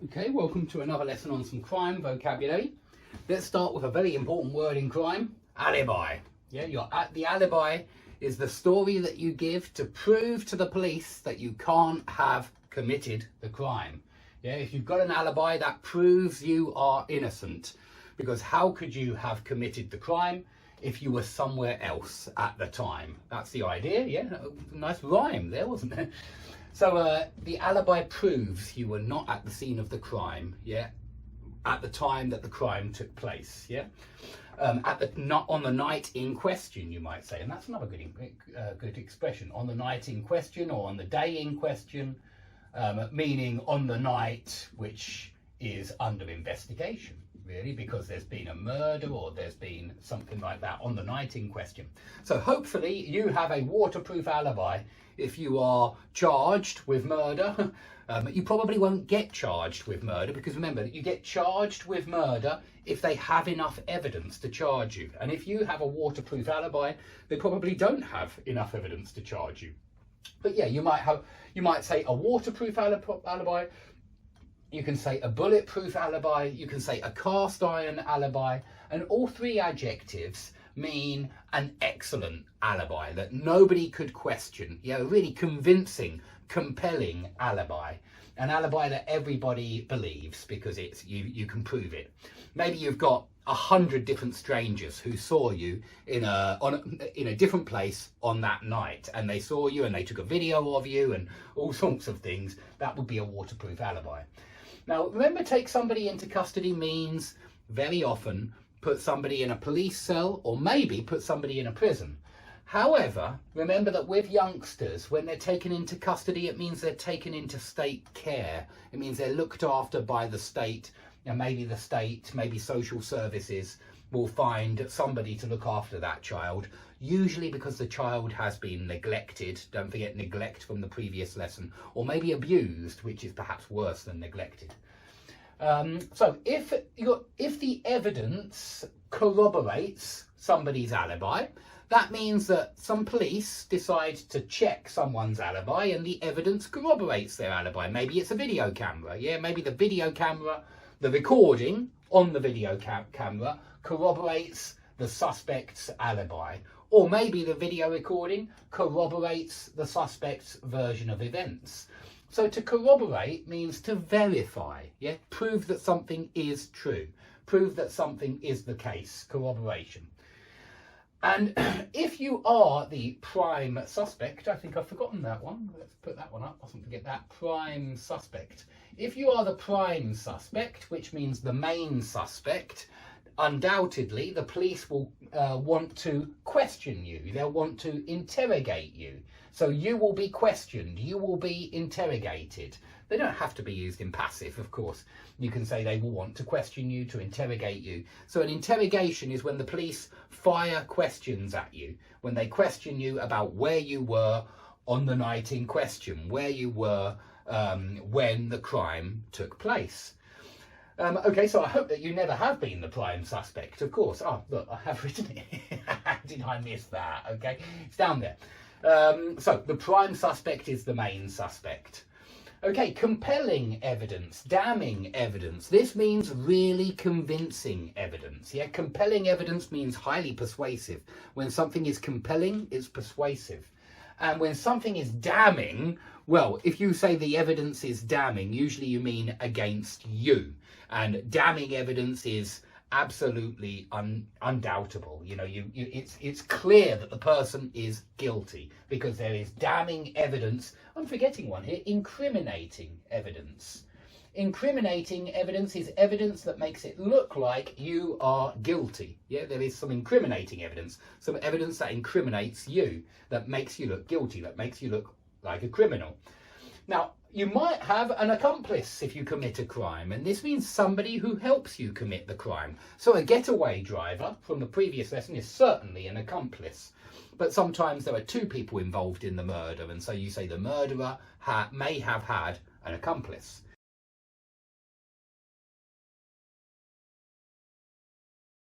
Okay, welcome to another lesson on some crime vocabulary. Let's start with a very important word in crime, alibi. Yeah, the alibi is the story that you give to prove to the police that you can't have committed the crime. Yeah, if you've got an alibi, that proves you are innocent. Because how could you have committed the crime if you were somewhere else at the time? That's the idea, yeah? Nice rhyme there, wasn't there? So the alibi proves you were not at the scene of the crime, yeah, at the time that the crime took place, yeah, not on the night in question, you might say, and that's another good expression, on the night in question or on the day in question, meaning on the night which is under investigation, really, because there's been a murder or there's been something like that on the night in question. So hopefully you have a waterproof alibi if you are charged with murder. You probably won't get charged with murder because remember, you get charged with murder if they have enough evidence to charge you. And if you have a waterproof alibi, they probably don't have enough evidence to charge you. But yeah, you might say a waterproof alibi. You can say a bulletproof alibi, you can say a cast iron alibi, and all three adjectives mean an excellent alibi that nobody could question. Yeah, a really convincing, compelling alibi. An alibi that everybody believes because it's you can prove it. Maybe you've got 100 different strangers who saw you in a different place on that night, and they saw you and they took a video of you and all sorts of things. That would be a waterproof alibi. Now, remember, take somebody into custody means very often put somebody in a police cell or maybe put somebody in a prison. However, remember that with youngsters, when they're taken into custody, it means they're taken into state care. It means they're looked after by the state, and maybe the state, maybe social services will find somebody to look after that child, usually because the child has been neglected. Don't forget neglect from the previous lesson, or maybe abused, which is perhaps worse than neglected. So if the evidence corroborates somebody's alibi, that means that some police decide to check someone's alibi and the evidence corroborates their alibi. Maybe it's a video camera, yeah, maybe the video camera, the recording on the video camera corroborates the suspect's alibi, or maybe the video recording corroborates the suspect's version of events. So to corroborate means to verify, yeah, prove that something is true, prove that something is the case, corroboration. And if you are the prime suspect, I think I've forgotten that one. Let's put that one up. I mustn't forget that. Prime suspect. If you are the prime suspect, which means the main suspect, undoubtedly the police will want to question you. They'll want to interrogate you. So you will be questioned. You will be interrogated. They don't have to be used in passive, of course. You can say they will want to question you, to interrogate you. So an interrogation is when the police fire questions at you, when they question you about where you were on the night in question, where you were when the crime took place. Okay, so I hope that you never have been the prime suspect, of course. Oh, look, I have written it. How did I miss that? Okay, it's down there. So the prime suspect is the main suspect. Okay, compelling evidence, damning evidence. This means really convincing evidence. Yeah, compelling evidence means highly persuasive. When something is compelling, it's persuasive. And when something is damning, well, if you say the evidence is damning, usually you mean against you. And damning evidence is absolutely undoubtable. You know, it's clear that the person is guilty because there is damning evidence. I'm forgetting one here. Incriminating evidence. Incriminating evidence is evidence that makes it look like you are guilty. Yeah, there is some incriminating evidence, some evidence that incriminates you, that makes you look guilty, that makes you look like a criminal. Now, you might have an accomplice if you commit a crime, and this means somebody who helps you commit the crime. So a getaway driver from the previous lesson is certainly an accomplice. But sometimes there are two people involved in the murder, and so you say the murderer may have had an accomplice.